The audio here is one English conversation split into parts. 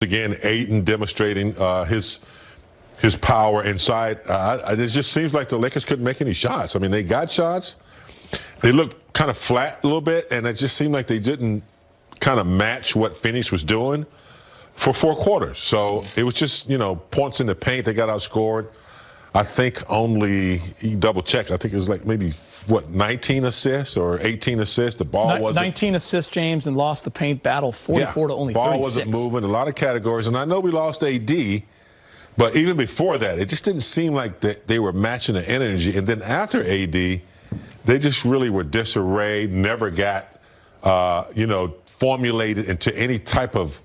Again, Aiden demonstrating his power inside. It just seems like the Lakers couldn't make any shots. I mean, they got shots. They looked kind of flat a little bit, and it just seemed like they didn't kind of match what Phoenix was doing for 4 quarters. So it was just, points in the paint. They got outscored. I think only, you double check, I think it was like maybe, 19 assists or 18 assists. The ball wasn't. 19 assists, James, and lost the paint battle 44 to only 36. Ball wasn't moving, a lot of categories. And I know we lost AD, but even before that, it just didn't seem like they were matching the energy. And then after AD, they just really were disarray, never got, formulated into any type of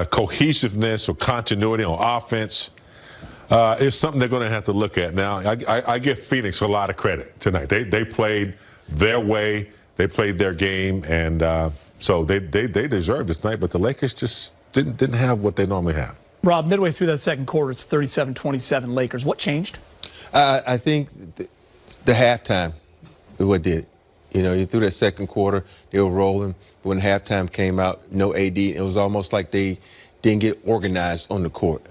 cohesiveness or continuity on offense. It's something they're going to have to look at. Now, I give Phoenix a lot of credit tonight. They played their way. They played their game, and so they deserved it tonight. But the Lakers just didn't have what they normally have. Rob, midway through that second quarter, it's 37-27 Lakers. What changed? I think the halftime is what did it. You through that second quarter, they were rolling. But when halftime came out, no AD. It was almost like they didn't get organized on the court.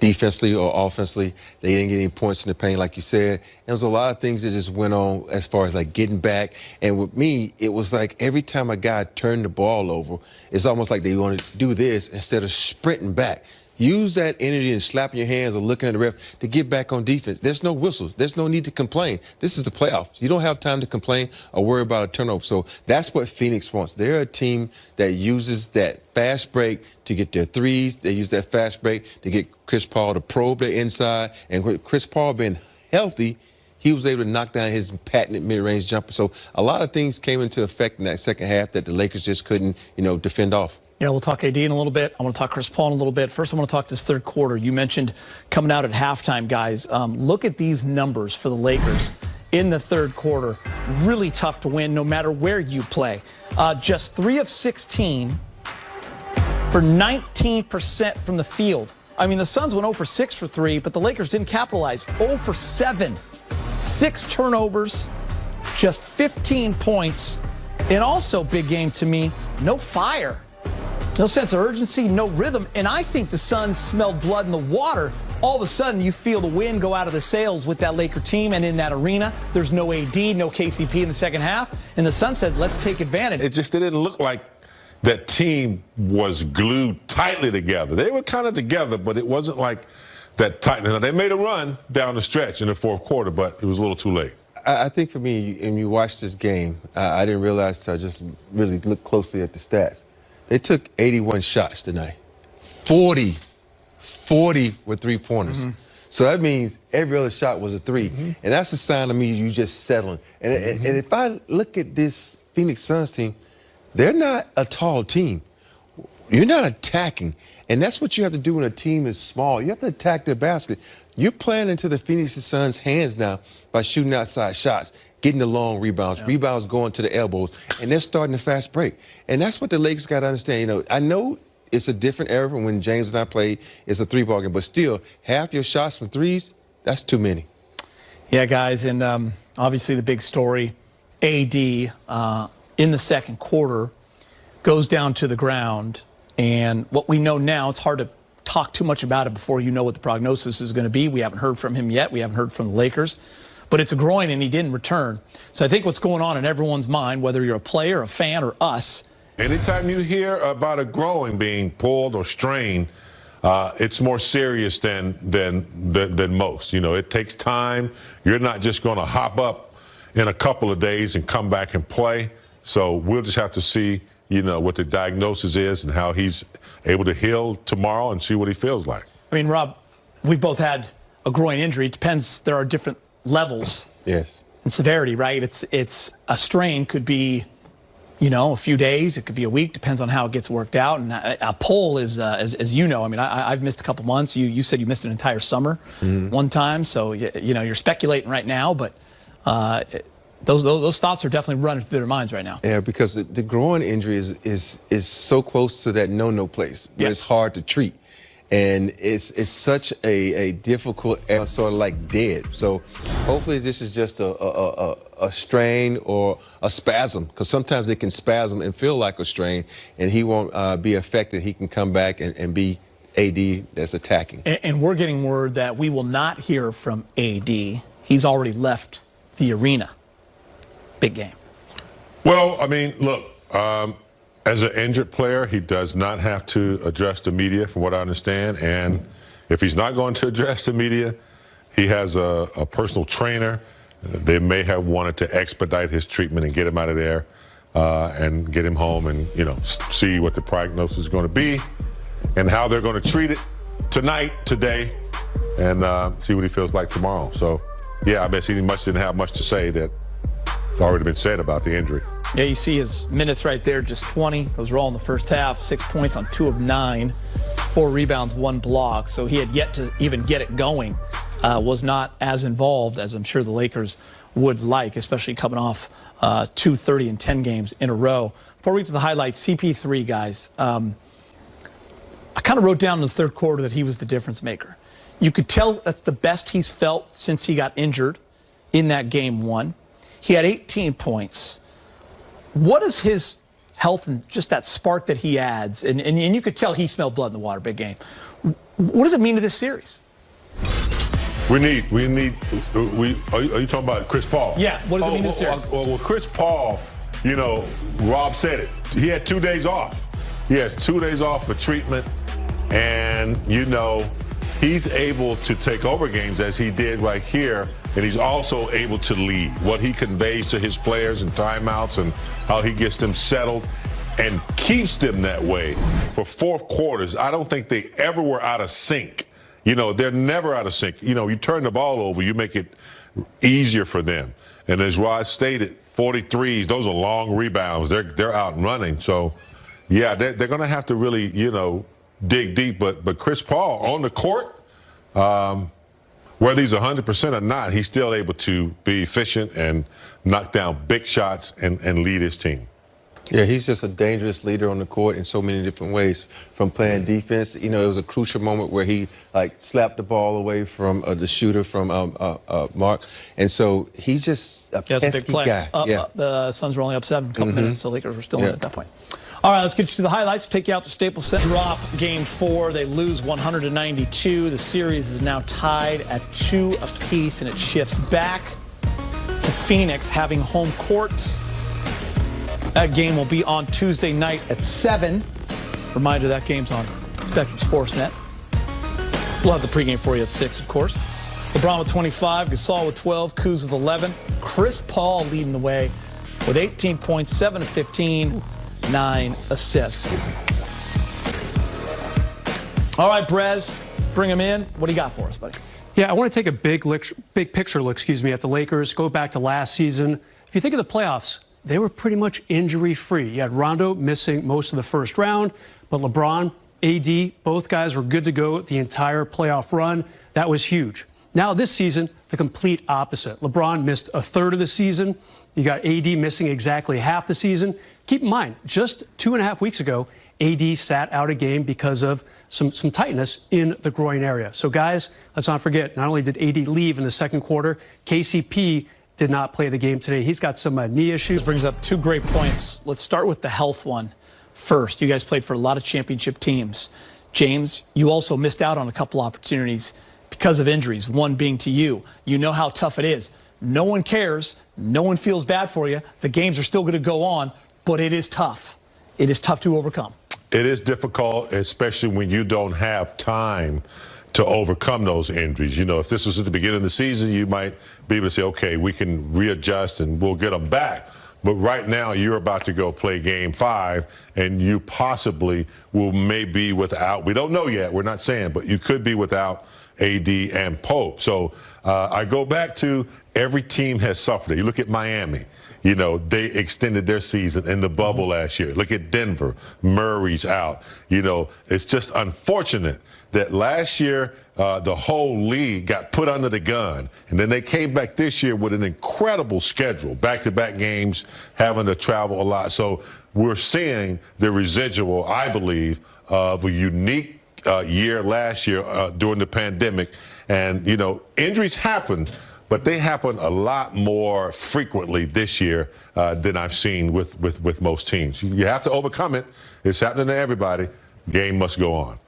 Defensively or offensively, they didn't get any points in the paint, like you said. There was a lot of things that just went on as far as like getting back. And with me, it was like every time a guy turned the ball over, it's almost like they want to do this instead of sprinting back. Use that energy and slapping your hands or looking at the ref to get back on defense. There's no whistles. There's no need to complain. This is the playoffs. You don't have time to complain or worry about a turnover. So that's what Phoenix wants. They're a team that uses that fast break to get their threes. They use that fast break to get Chris Paul to probe the inside. And with Chris Paul being healthy, he was able to knock down his patented mid-range jumper. So a lot of things came into effect in that second half that the Lakers just couldn't, defend off. Yeah, we'll talk AD in a little bit. I want to talk Chris Paul in a little bit. First, I want to talk this third quarter. You mentioned coming out at halftime, guys. Look at these numbers for the Lakers in the third quarter. Really tough to win no matter where you play. Just 3 of 16 for 19% from the field. I mean, the Suns went 0 for 6 for 3, but the Lakers didn't capitalize. 0 for 7. 6 turnovers, just 15 points. And also, big game to me, no fire. No sense of urgency, no rhythm, and I think the Suns smelled blood in the water. All of a sudden, you feel the wind go out of the sails with that Laker team, and in that arena, there's no AD, no KCP in the second half, and the Suns said, let's take advantage. It didn't look like that team was glued tightly together. They were kind of together, but it wasn't like that tightness. Now, they made a run down the stretch in the fourth quarter, but it was a little too late. I think for me, when you watch this game, I didn't realize until I just really looked closely at the stats. They took 81 shots tonight. 40 were three-pointers. So that means every other shot was a three. And that's a sign of me you just settling. And if I look at this Phoenix Suns team, they're not a tall team. You're not attacking. And that's what you have to do when a team is small. You have to attack their basket. You're playing into the Phoenix Suns' hands now by shooting outside shots, getting the long rebounds, rebounds going to the elbows, and they're starting a fast break. And that's what the Lakers got to understand. I know it's a different era from when James and I played. It's a three-ball game, but still, half your shots from threes, that's too many. Yeah, guys, and obviously the big story, AD in the second quarter goes down to the ground. And what we know now, it's hard to talk too much about it before you know what the prognosis is going to be. We haven't heard from him yet. We haven't heard from the Lakers. But it's a groin, and he didn't return. So I think what's going on in everyone's mind, whether you're a player, a fan, or us. Anytime you hear about a groin being pulled or strained, it's more serious than most. It takes time. You're not just going to hop up in a couple of days and come back and play. So we'll just have to see, what the diagnosis is and how he's able to heal tomorrow and see what he feels like. I mean, Rob, we've both had a groin injury. It depends. There are different levels. Yes. And severity, right? It's a strain could be, a few days. It could be a week. Depends on how it gets worked out. And a pull is, as you know, I mean, I've missed a couple months. You said you missed an entire summer one time. So, you're speculating right now, but those thoughts are definitely running through their minds right now. Yeah, because the groin injury is so close to that no-no place where it's hard to treat. And it's such a difficult, sort of like dead. So hopefully this is just a strain or a spasm, because sometimes it can spasm and feel like a strain, and he won't be affected. He can come back and be AD that's attacking. And we're getting word that we will not hear from AD. He's already left the arena. Big game. Well, I mean, look, as an injured player, he does not have to address the media, from what I understand. And if he's not going to address the media, he has a personal trainer. They may have wanted to expedite his treatment and get him out of there and get him home and, you know, see what the prognosis is going to be and how they're going to treat it today, and see what he feels like tomorrow. So, yeah, I bet he didn't have much to say that already been said about the injury. Yeah, you see his minutes right there, just 20. Those were all in the first half. 6 points on 2 of 9, 4 rebounds, 1 block. So he had yet to even get it going. Was not as involved as I'm sure the Lakers would like, especially coming off 2 30 and 10 games in a row. Before we get to the highlights, CP3, guys, I kind of wrote down in the third quarter that he was the difference maker. You could tell that's the best he's felt since he got injured in that game 1. He had 18 points. What is his health and just that spark that he adds? And you could tell he smelled blood in the water, big game. What does it mean to this series? Are you talking about Chris Paul? Yeah, what does it mean to this series? Well, Chris Paul, you know, Rob said it. He had 2 days off. He has 2 days off for treatment, and, you know, he's able to take over games as he did right here, and he's also able to lead. What he conveys to his players in timeouts and how he gets them settled and keeps them that way for 4 quarters. I don't think they ever were out of sync. You know, they're never out of sync. You know, you turn the ball over, you make it easier for them. And as Rod stated, 43s, those are long rebounds. They're out and running. So, yeah, they're going to have to really, you know, dig deep. But Chris Paul on the court, whether he's 100% or not, he's still able to be efficient and knock down big shots and lead his team. Yeah, he's just a dangerous leader on the court in so many different ways. From playing defense, you know, it was a crucial moment where he slapped the ball away from the shooter from Mark, and so he's just a pesky big play. guy. The Suns were only up 7, a couple minutes, so Lakers were still in at that point. All right, let's get you to the highlights. Take you out to Staples Center. Drop game 4. They lose 100-92. The series is now tied at 2 apiece, and it shifts back to Phoenix having home court. That game will be on Tuesday night at 7. Reminder, that game's on Nbasportsnet. We'll have the pregame for you at 6, of course. LeBron with 25, Gasol with 12, Kuz with 11. Chris Paul leading the way with 18 points, 7 of 15, 9 assists. All right, Brez, bring him in. What do you got for us, buddy? Yeah, I want to take a big picture look, at the Lakers. Go back to last season. If you think of the playoffs, they were pretty much injury-free. You had Rondo missing most of the first round, but LeBron, AD, both guys were good to go the entire playoff run. That was huge. Now this season, the complete opposite. LeBron missed a third of the season. You got AD missing exactly half the season. Keep in mind, just 2.5 weeks ago, AD sat out a game because of some tightness in the groin area. So guys, let's not forget, not only did AD leave in the second quarter, KCP did not play the game today. He's got some knee issues. Brings up 2 great points. Let's start with the health one first. You guys played for a lot of championship teams. James, you also missed out on a couple opportunities because of injuries, one being to you. You know how tough it is. No one cares. No one feels bad for you. The games are still going to go on, but it is tough. It is tough to overcome. It is difficult, especially when you don't have time to overcome those injuries. You know, if this was at the beginning of the season, you might be able to say, okay, we can readjust and we'll get them back. But right now, you're about to go play game 5, and you possibly will maybe without, we don't know yet, we're not saying, but you could be without AD and Pope. So I go back to every team has suffered it. You look at Miami. You know, they extended their season in the bubble last year. Look at Denver. Murray's out. You know, it's just unfortunate that last year the whole league got put under the gun. And then they came back this year with an incredible schedule, back-to-back games, having to travel a lot. So we're seeing the residual, I believe, of a unique year last year during the pandemic. And, you know, injuries happen, but they happen a lot more frequently this year than I've seen with most teams. You have to overcome it. It's happening to everybody. Game must go on.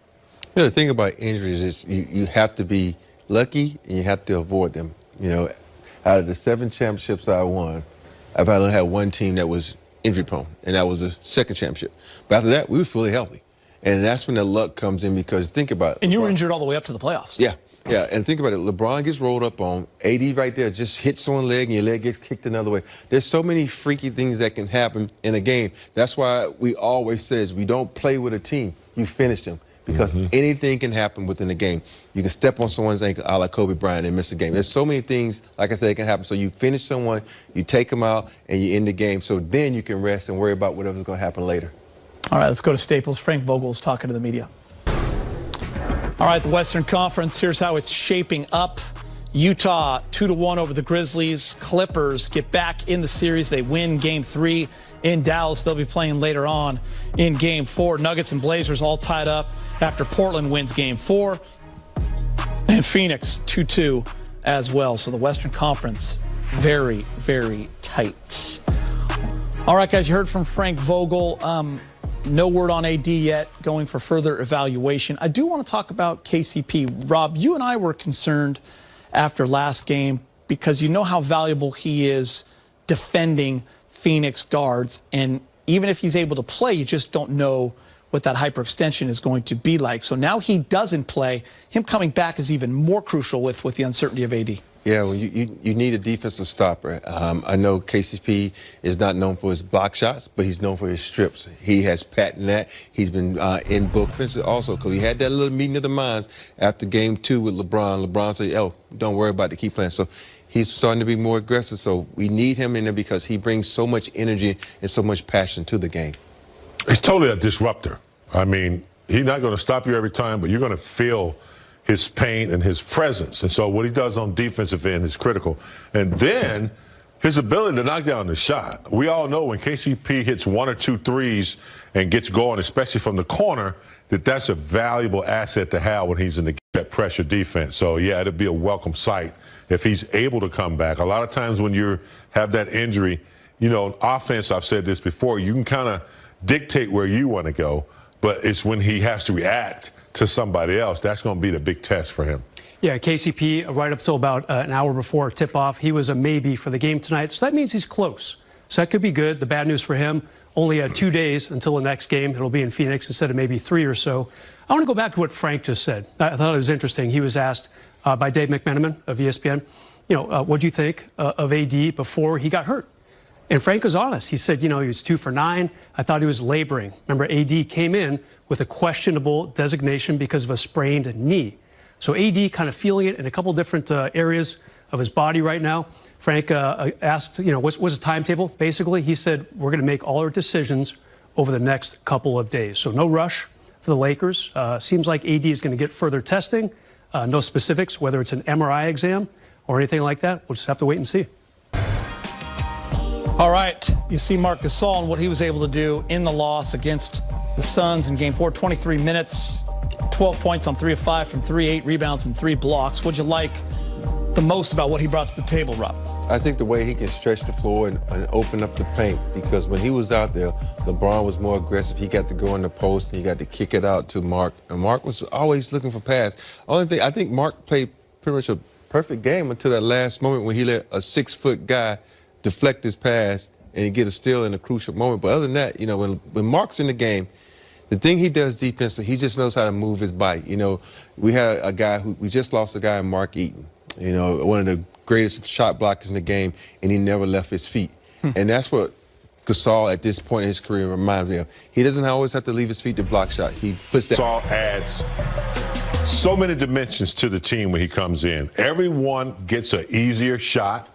You know, the thing about injuries is you have to be lucky and you have to avoid them. You know, out of the 7 championships I won, I've only had one team that was injury prone, and that was the second championship. But after that, we were fully healthy. And that's when the luck comes in, because think about it. And you were injured all the way up to the playoffs. Yeah, yeah. And think about it. LeBron gets rolled up on. AD right there just hits one leg and your leg gets kicked another way. There's so many freaky things that can happen in a game. That's why we always says we don't play with a team. You finish them. Because anything can happen within the game. You can step on someone's ankle, a la Kobe Bryant, and miss a game. There's so many things, like I said, that can happen. So you finish someone, you take them out, and you end the game. So then you can rest and worry about whatever's going to happen later. All right, let's go to Staples. Frank Vogel's talking to the media. All right, the Western Conference, here's how it's shaping up. Utah 2-1 over the Grizzlies. Clippers get back in the series. They win Game 3 in Dallas. They'll be playing later on in Game 4. Nuggets and Blazers all tied up after Portland wins Game 4. And Phoenix 2-2 as well. So the Western Conference, very, very tight. All right, guys, you heard from Frank Vogel. No word on AD yet, going for further evaluation. I do want to talk about KCP. Rob, you and I were concerned after last game because you know how valuable he is defending Phoenix guards. And even if he's able to play, you just don't know what that hyperextension is going to be like. So now he doesn't play. Him coming back is even more crucial with the uncertainty of AD. Yeah, well, you need a defensive stopper. I know KCP is not known for his block shots, but he's known for his strips. He has patented that. He's been in book fences also, because he had that little meeting of the minds after Game 2 with LeBron. LeBron said, "Oh, don't worry about it, keep playing." So he's starting to be more aggressive. So we need him in there because he brings so much energy and so much passion to the game. He's totally a disruptor. I mean, he's not going to stop you every time, but you're going to feel his pain and his presence. And so what he does on defensive end is critical. And then his ability to knock down the shot. We all know when KCP hits 1 or 2 threes and gets going, especially from the corner, that's a valuable asset to have when he's in that pressure defense. So, yeah, it'd be a welcome sight if he's able to come back. A lot of times when you have that injury, you know, offense, I've said this before, you can kind of dictate where you want to go, but it's when he has to react to somebody else, that's going to be the big test for him. Yeah, KCP, right up till about an hour before tip-off, he was a maybe for the game tonight. So that means he's close. So that could be good. The bad news for him, only 2 days until the next game. It'll be in Phoenix instead of maybe 3 or so. I want to go back to what Frank just said. I thought it was interesting. He was asked by Dave McMenamin of ESPN, you know, what do you think of AD before he got hurt? And Frank was honest. He said, you know, he was 2 for 9. I thought he was laboring. Remember, AD came in with a questionable designation because of a sprained knee. So AD kind of feeling it in a couple different areas of his body right now. Frank asked, you know, what's the timetable? Basically, he said, we're going to make all our decisions over the next couple of days. So no rush for the Lakers. Seems like AD is going to get further testing. No specifics, whether it's an MRI exam or anything like that. We'll just have to wait and see. All right, you see Marc Gasol and what he was able to do in the loss against the Suns in Game 4, 23 minutes, 12 points on 3 of 5 from 3, 8 rebounds and 3 blocks. What'd you like the most about what he brought to the table, Rob? I think the way he can stretch the floor and open up the paint, because when he was out there, LeBron was more aggressive. He got to go in the post and he got to kick it out to Marc. And Marc was always looking for pass. Only thing, I think Marc played pretty much a perfect game until that last moment when he let a 6-foot guy deflect his pass and get a steal in a crucial moment. But other than that, you know, when Marc's in the game, the thing he does defensively, he just knows how to move his body. You know, we had a guy we just lost a guy in Mark Eaton, you know, one of the greatest shot blockers in the game, and he never left his feet. And that's what Gasol at this point in his career reminds me of. He doesn't always have to leave his feet to block shot. He puts that. Gasol adds so many dimensions to the team when he comes in. Everyone gets an easier shot.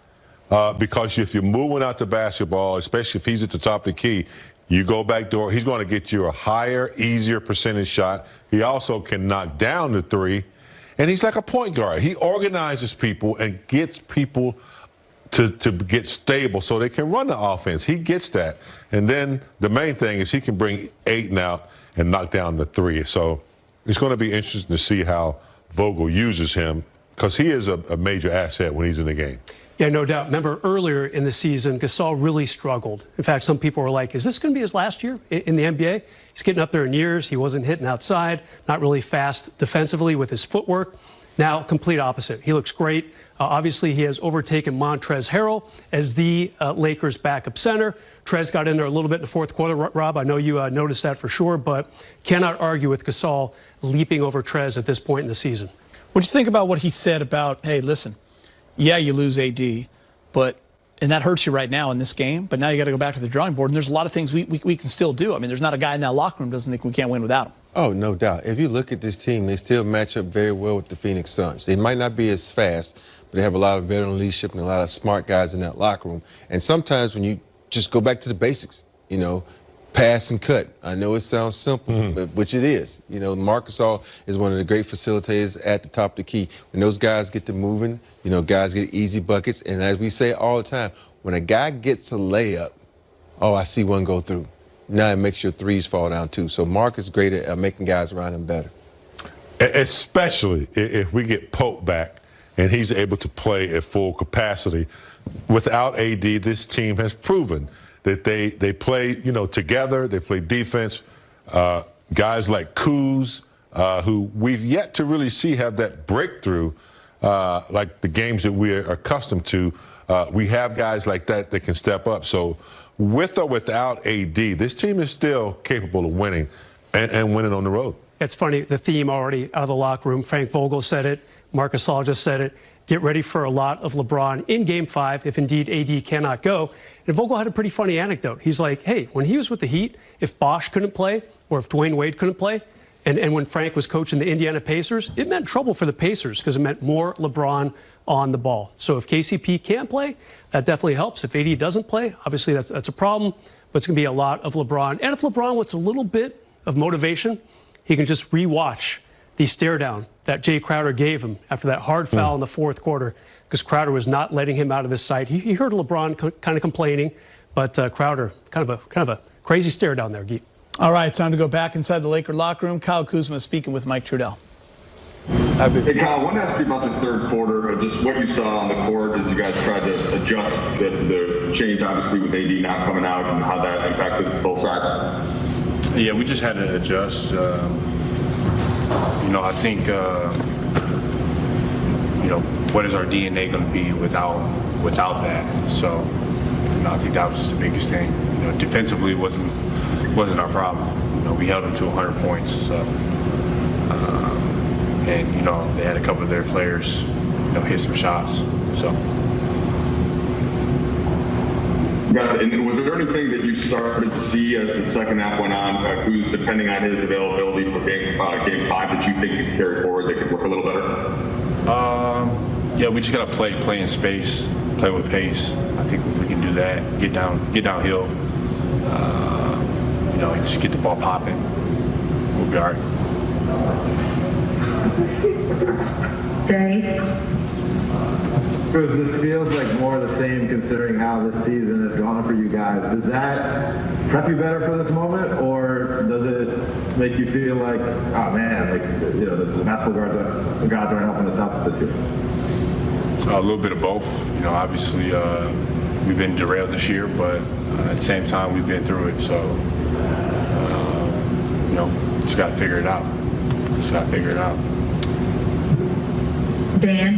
Because if you're moving out the basketball, especially if he's at the top of the key, you go back door, he's going to get you a higher, easier percentage shot. He also can knock down the 3. And he's like a point guard. He organizes people and gets people to get stable so they can run the offense. He gets that. And then the main thing is he can bring Ayton out and knock down the 3. So it's going to be interesting to see how Vogel uses him, because he is a major asset when he's in the game. Yeah, no doubt. Remember earlier in the season, Gasol really struggled. In fact, some people were like, is this going to be his last year in the NBA? He's getting up there in years. He wasn't hitting outside, not really fast defensively with his footwork. Now, complete opposite. He looks great. Obviously, he has overtaken Montrezl Harrell as the Lakers' backup center. Trez got in there a little bit in the fourth quarter, Rob. I know you noticed that for sure, but cannot argue with Gasol leaping over Trez at this point in the season. What do you think about what he said about, hey, listen, yeah, you lose AD, and that hurts you right now in this game, but now you got to go back to the drawing board, and there's a lot of things we can still do. I mean, there's not a guy in that locker room who doesn't think we can't win without him. Oh, no doubt. If you look at this team, they still match up very well with the Phoenix Suns. They might not be as fast, but they have a lot of veteran leadership and a lot of smart guys in that locker room. And sometimes when you just go back to the basics, pass and cut. I know it sounds simple, but which it is. Marc Gasol is one of the great facilitators at the top of the key. When those guys get to moving, guys get easy buckets. And as we say all the time, when a guy gets a layup, oh, I see one go through. Now it makes your threes fall down too. So Marc is great at making guys around him better. Especially if we get Pope back and he's able to play at full capacity. Without AD, this team has proven that they play, together. They play defense. Guys like Kuz, who we've yet to really see have that breakthrough, like the games that we're accustomed to. We have guys like that can step up. So with or without AD, this team is still capable of winning and winning on the road. It's funny, the theme already out of the locker room. Frank Vogel said it. Marc Gasol just said it. Get ready for a lot of LeBron in Game 5 if indeed AD cannot go. And Vogel had a pretty funny anecdote. He's like, hey, when he was with the Heat, if Bosh couldn't play or if Dwayne Wade couldn't play, and when Frank was coaching the Indiana Pacers, it meant trouble for the Pacers because it meant more LeBron on the ball. So if KCP can't play, that definitely helps. If AD doesn't play, obviously that's a problem, but it's going to be a lot of LeBron. And if LeBron wants a little bit of motivation, he can just re-watch the stare down that Jay Crowder gave him after that hard foul in the fourth quarter because Crowder was not letting him out of his sight. He heard LeBron kind of complaining, but Crowder, kind of a crazy stare down there, Geet. All right, time to go back inside the Laker locker room. Kyle Kuzma speaking with Mike Trudell. Hey, Kyle, I want to ask you about the third quarter, just what you saw on the court as you guys tried to adjust the change, obviously, with AD not coming out and how that impacted both sides. Yeah, we just had to adjust. I think, what is our DNA going to be without that? So, I think that was just the biggest thing. Defensively wasn't our problem. We held them to 100 points. So, and they had a couple of their players, hit some shots. So. Got it. And was there anything that you started to see as the second half went on, who's depending on his availability for game 5 that you think could carry forward that could work a little better? Yeah, we just gotta play in space, play with pace. I think if we can do that, get downhill, just get the ball popping, we'll be all right. Dave? Because this feels like more of the same considering how this season has gone for you guys. Does that prep you better for this moment, or does it make you feel like, oh man, the basketball gods aren't helping us out this year? A little bit of both. Obviously we've been derailed this year, but at the same time we've been through it. So just got to figure it out. Dan?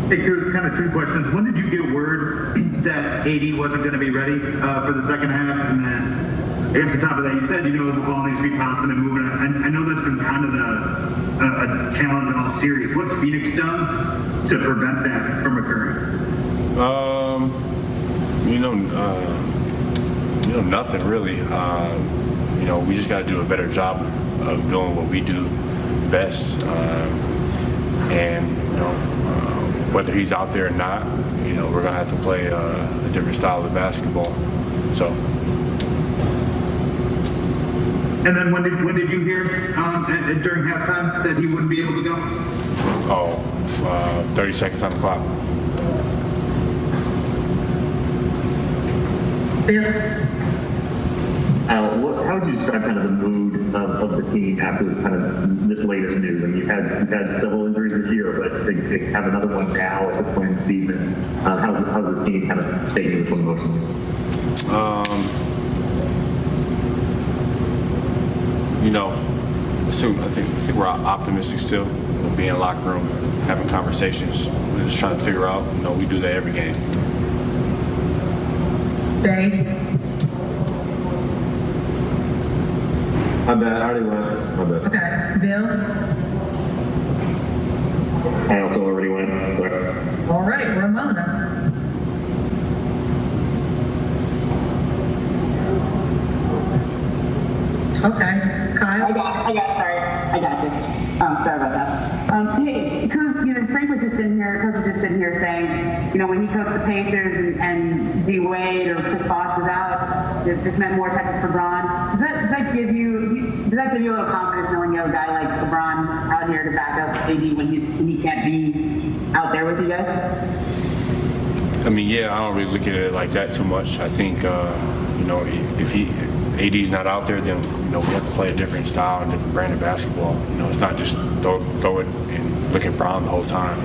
Hey, kind of two questions. When did you get word that AD wasn't going to be ready for the second half? And then, I guess on top of that, you said the ball needs to be popping and moving. I know that's been kind of a challenge in all series. What's Phoenix done to prevent that from occurring? Nothing really. We just got to do a better job of doing what we do best. Whether he's out there or not, we're gonna have to play a different style of basketball. So. And then when did you hear during halftime that he wouldn't be able to go? 30 seconds on the clock. Bill? how would you describe kind of the mood of the team after kind of this latest news? I mean, you've had several injuries this year, but to have another one now at this point in the season, how's the team kind of taking this one emotionally? I think we're optimistic still. Being in the locker room, having conversations. We're just trying to figure out. We do that every game. Dave? My bad. I already went. My bad. Okay. Bill? I also already went. Sorry. All right. Ramona? Okay. Kyle? I got you. Sorry about that. Hey, because Frank was just sitting here saying, when he coached the Pacers and D Wade or Chris Bosh was out, this meant more touches for LeBron. Does that give you a little confidence knowing you have a guy like LeBron out here to back up AD when he can't be out there with you guys? I mean, yeah, I don't really look at it like that too much. I think, if AD's not out there, then we have to play a different style and different brand of basketball. It's not just throw it and look at Brown the whole time.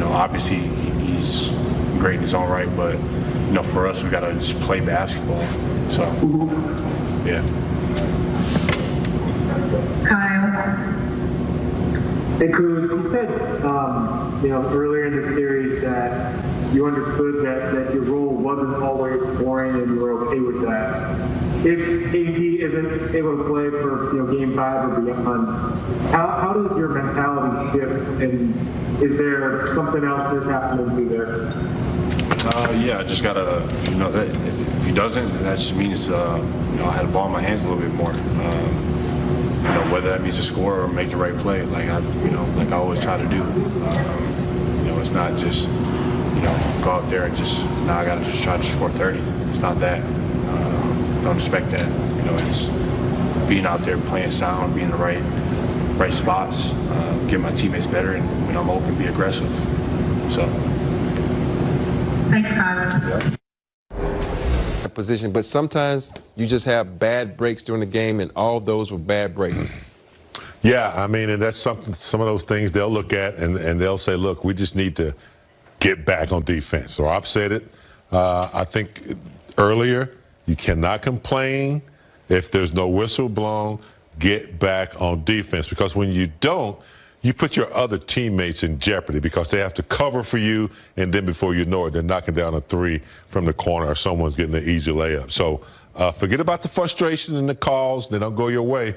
Obviously he's great in his own right, but for us we got to just play basketball. So, yeah. Kyle? Hey, Kuz, you said, earlier in the series that you understood that your role wasn't always scoring and you were okay with that. If AD isn't able to play for, Game 5 or beyond, how does your mentality shift, and is there something else that's happening to there? Yeah, I just gotta, that if he doesn't, then that just means, I had the ball in my hands a little bit more. Whether that means to score or make the right play, like I always try to do. It's not just, go out there and just, I gotta just try to score 30. It's not that. Don't expect that. It's being out there, playing sound, being in the right spots, get my teammates better, and when I'm open, be aggressive. So. Thanks, Kyle. Yeah. Position, but sometimes you just have bad breaks during the game, and all of those were bad breaks. Yeah, I mean, and that's some of those things they'll look at and they'll say, look, we just need to get back on defense. Or I've said it, I think earlier, you cannot complain if there's no whistle blown. Get back on defense, because when you don't, you put your other teammates in jeopardy because they have to cover for you, and then before you know it, they're knocking down a three from the corner or someone's getting an easy layup. So forget about the frustration and the calls. They don't go your way.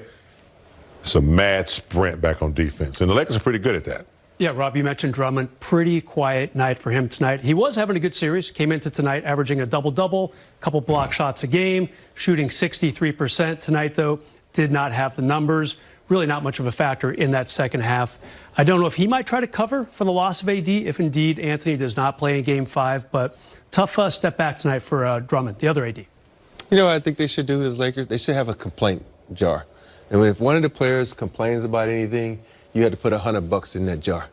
It's a mad sprint back on defense, and the Lakers are pretty good at that. Yeah, Rob, you mentioned Drummond. Pretty quiet night for him tonight. He was having a good series. Came into tonight averaging a double-double, a couple block shots a game, shooting 63%. Tonight, though, did not have the numbers. Really not much of a factor in that second half. I don't know if he might try to cover for the loss of AD if indeed Anthony does not play in Game 5, but tough step back tonight for Drummond, the other AD. What I think they should do as Lakers? They should have a complaint jar. And if one of the players complains about anything, you had to put $100 in that jar.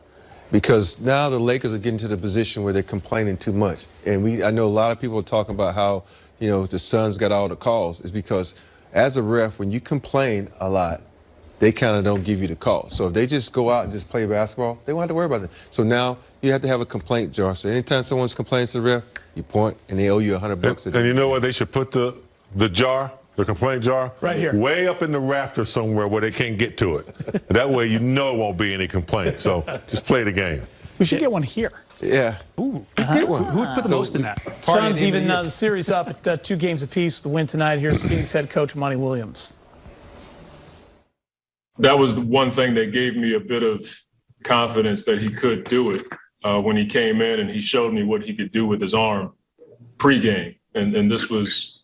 Because now the Lakers are getting to the position where they're complaining too much. And I know a lot of people are talking about how, the Suns got all the calls. It's because as a ref, when you complain a lot, they kind of don't give you the call. So if they just go out and just play basketball, they won't have to worry about it. So now you have to have a complaint jar. So anytime someone's complaining to the ref, you point and they owe you $100. And you know what? They should put the jar, the complaint jar, right here, way up in the rafters somewhere where they can't get to it. That way it won't be any complaint. So just play the game. We should get one here. Yeah. Ooh. Let's get one. Who would put the most in that? Suns even the series up at 2 games apiece. The win tonight. Here's Phoenix head coach Monty Williams. That was the one thing that gave me a bit of confidence that he could do it when he came in and he showed me what he could do with his arm pregame. And this was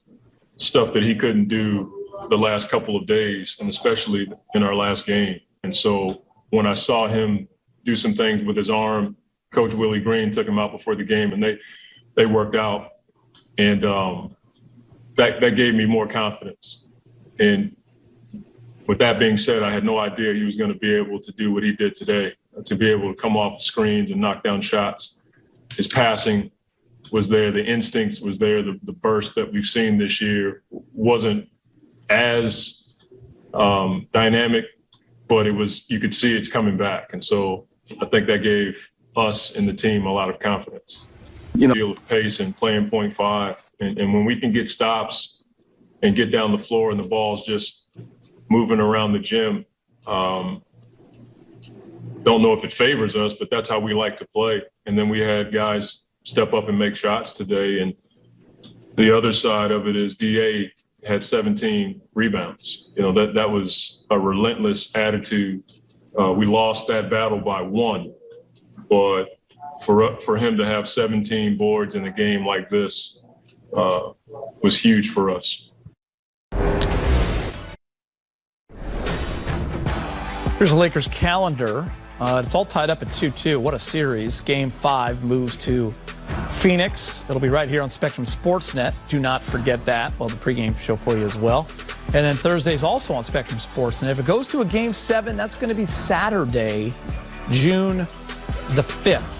stuff that he couldn't do the last couple of days, and especially in our last game. And so when I saw him do some things with his arm, Coach Willie Green took him out before the game, and they worked out. And that gave me more confidence. And with that being said, I had no idea he was going to be able to do what he did today, to be able to come off screens and knock down shots. His passing was there, the instincts was there, the burst that we've seen this year wasn't as dynamic, but you could see it's coming back. And so I think that gave us and the team a lot of confidence. Feel of pace and playing 0.5. And when we can get stops and get down the floor and the ball's just moving around the gym, don't know if it favors us, but that's how we like to play. And then we had guys step up and make shots today. And the other side of it is DA had 17 rebounds. That was a relentless attitude. We lost that battle by 1, but for him to have 17 boards in a game like this was huge for us. Here's the Lakers calendar. It's all tied up at 2-2. What a series. Game 5 moves to Phoenix. It'll be right here on Spectrum Sportsnet. Do not forget that. Well, the pregame show for you as well. And then Thursday's also on Spectrum Sportsnet. If it goes to a Game 7, that's going to be Saturday, June the 5th.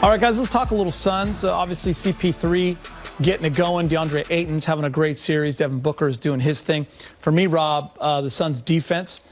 All right, guys, let's talk a little Suns. Obviously, CP3 getting it going. DeAndre Ayton's having a great series. Devin Booker is doing his thing. For me, Rob, the Suns' defense,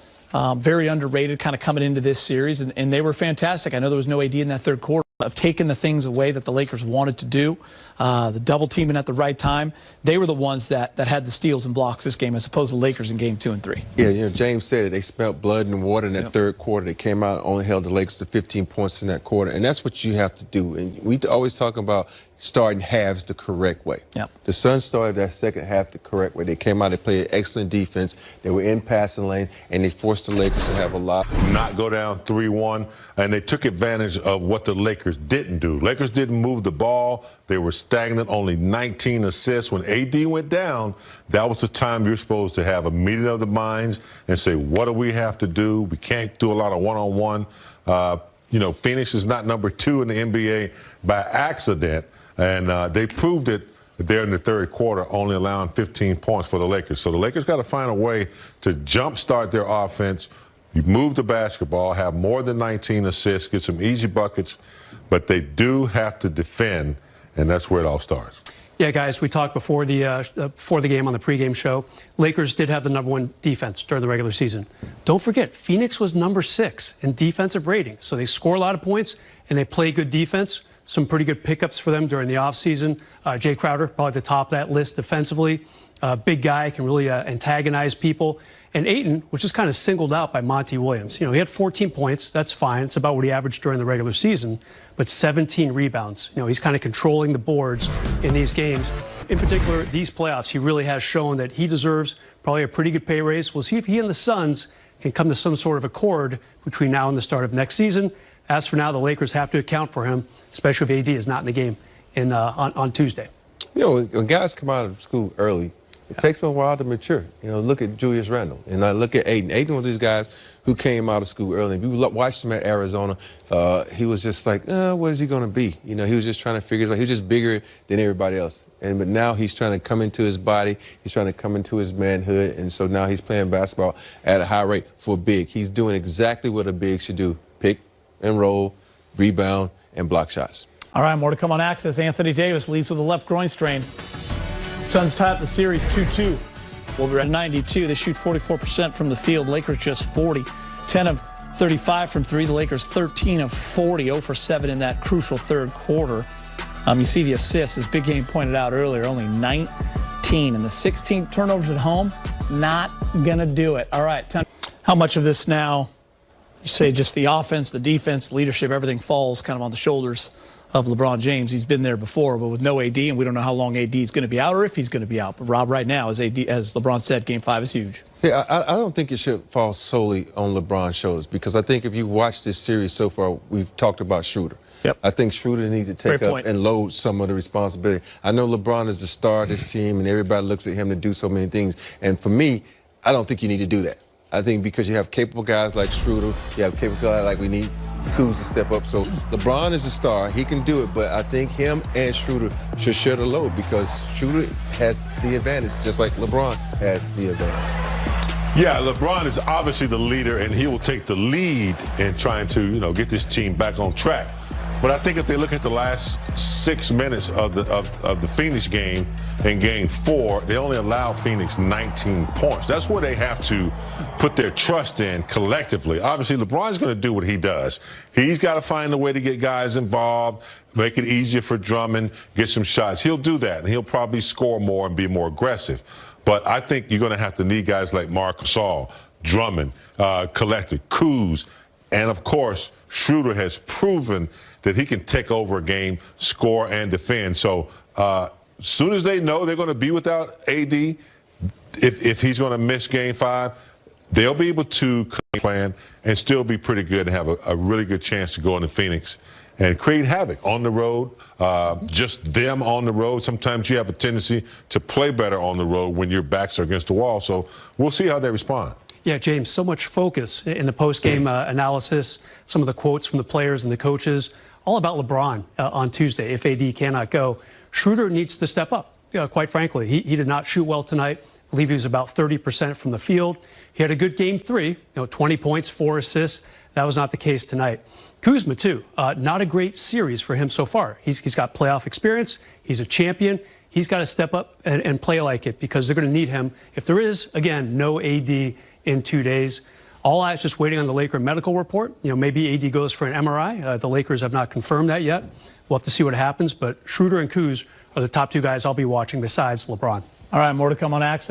very underrated kind of coming into this series, and they were fantastic. I know there was no AD in that third quarter. Of taking the things away that the Lakers wanted to do, the double teaming at the right time. They were the ones that had the steals and blocks this game as opposed to the Lakers in game 2 and 3. Yeah, James said it. They smelled blood and water in that third quarter. They came out and only held the Lakers to 15 points in that quarter. And that's what you have to do. And we always talk about starting halves the correct way. Yep. The Suns started that second half the correct way. They came out, they played excellent defense. They were in passing lane, and they forced the Lakers to have a lot. Not go down 3-1, and they took advantage of what the Lakers didn't do. Lakers didn't move the ball. They were stagnant, only 19 assists. When AD went down, that was the time you're supposed to have a meeting of the minds and say, what do we have to do? We can't do a lot of one-on-one. Phoenix is not number 2 in the NBA by accident, and they proved it there in the third quarter, only allowing 15 points for the Lakers. So the Lakers got to find a way to jumpstart their offense. You move the basketball, have more than 19 assists, get some easy buckets, but they do have to defend, and that's where it all starts. Yeah, guys, we talked before the game on the pregame show. Lakers did have the #1 defense during the regular season. Don't forget, Phoenix was number 6 in defensive rating, so they score a lot of points and they play good defense. Some pretty good pickups for them during the offseason. Jay Crowder, probably at the top of that list defensively. Big guy, can really antagonize people. And Ayton, which is kind of singled out by Monty Williams. He had 14 points. That's fine. It's about what he averaged during the regular season. But 17 rebounds. He's kind of controlling the boards in these games. In particular, these playoffs, he really has shown that he deserves probably a pretty good pay raise. We'll see if he and the Suns can come to some sort of accord between now and the start of next season. As for now, the Lakers have to account for him, especially if AD is not in the game on Tuesday. When guys come out of school early, it takes them a while to mature. Look at Julius Randle, and I look at Ayton. Ayton was these guys who came out of school early. If you watched him at Arizona, he was just like, what is he going to be? He was just trying to figure it out. He was just bigger than everybody else. But now he's trying to come into his body. He's trying to come into his manhood. And so now he's playing basketball at a high rate for a big. He's doing exactly what a big should do. Pick and roll, rebound, and block shots. All right, more to come on Access. Anthony Davis leaves with a left groin strain. Suns tie up the series 2-2. We'll be at 92. They shoot 44% from the field. Lakers just 40. 10 of 35 from 3. The Lakers 13 of 40. 0 for 7 in that crucial third quarter. You see the assists, as Big Game pointed out earlier, only 19. And the 16 turnovers at home, not going to do it. All right. How much of this now, you say just the offense, the defense, leadership, everything falls kind of on the shoulders of LeBron James. He's been there before, but with no AD, and we don't know how long AD is going to be out or if he's going to be out. But Rob, right now, as LeBron said, Game 5 is huge. See, I don't think it should fall solely on LeBron's shoulders, because I think if you watch this series so far, we've talked about Schroeder. Yep. I think Schroeder needs to take up and load some of the responsibility. I know LeBron is the star of this team, and everybody looks at him to do so many things. And for me, I don't think you need to do that. I think because you have capable guys like Schroeder, you have capable guys like we need Kuz to step up. So LeBron is a star. He can do it, but I think him and Schroeder should share the load, because Schroeder has the advantage, just like LeBron has the advantage. Yeah, LeBron is obviously the leader, and he will take the lead in trying to, get this team back on track. But I think if they look at the last 6 minutes of the Phoenix game in Game 4, they only allowed Phoenix 19 points. That's where they have to put their trust in collectively. Obviously, LeBron's going to do what he does. He's got to find a way to get guys involved, make it easier for Drummond, get some shots. He'll do that, and he'll probably score more and be more aggressive. But I think you're going to have to need guys like Marc Gasol, Drummond, collective, Kuz, and of course, Schroeder has proven that he can take over a game, score, and defend. So as soon as they know they're going to be without AD, if he's going to miss Game 5, they'll be able to plan and still be pretty good and have a really good chance to go into Phoenix and create havoc on the road, just them on the road. Sometimes you have a tendency to play better on the road when your backs are against the wall. So we'll see how they respond. Yeah, James, so much focus in the post-game analysis, some of the quotes from the players and the coaches, all about LeBron on Tuesday if AD cannot go. Schroeder needs to step up, quite frankly. He did not shoot well tonight. I believe he was about 30% from the field. He had a good Game 3, 20 points, 4 assists. That was not the case tonight. Kuzma, too, not a great series for him so far. He's got playoff experience. He's a champion. He's got to step up and play like it because they're going to need him. If there is, again, no AD in 2 days. All eyes just waiting on the Laker medical report. Maybe AD goes for an MRI. The Lakers have not confirmed that yet. We'll have to see what happens. But Schroeder and Kuz are the top 2 guys I'll be watching besides LeBron. All right, more to come on Access.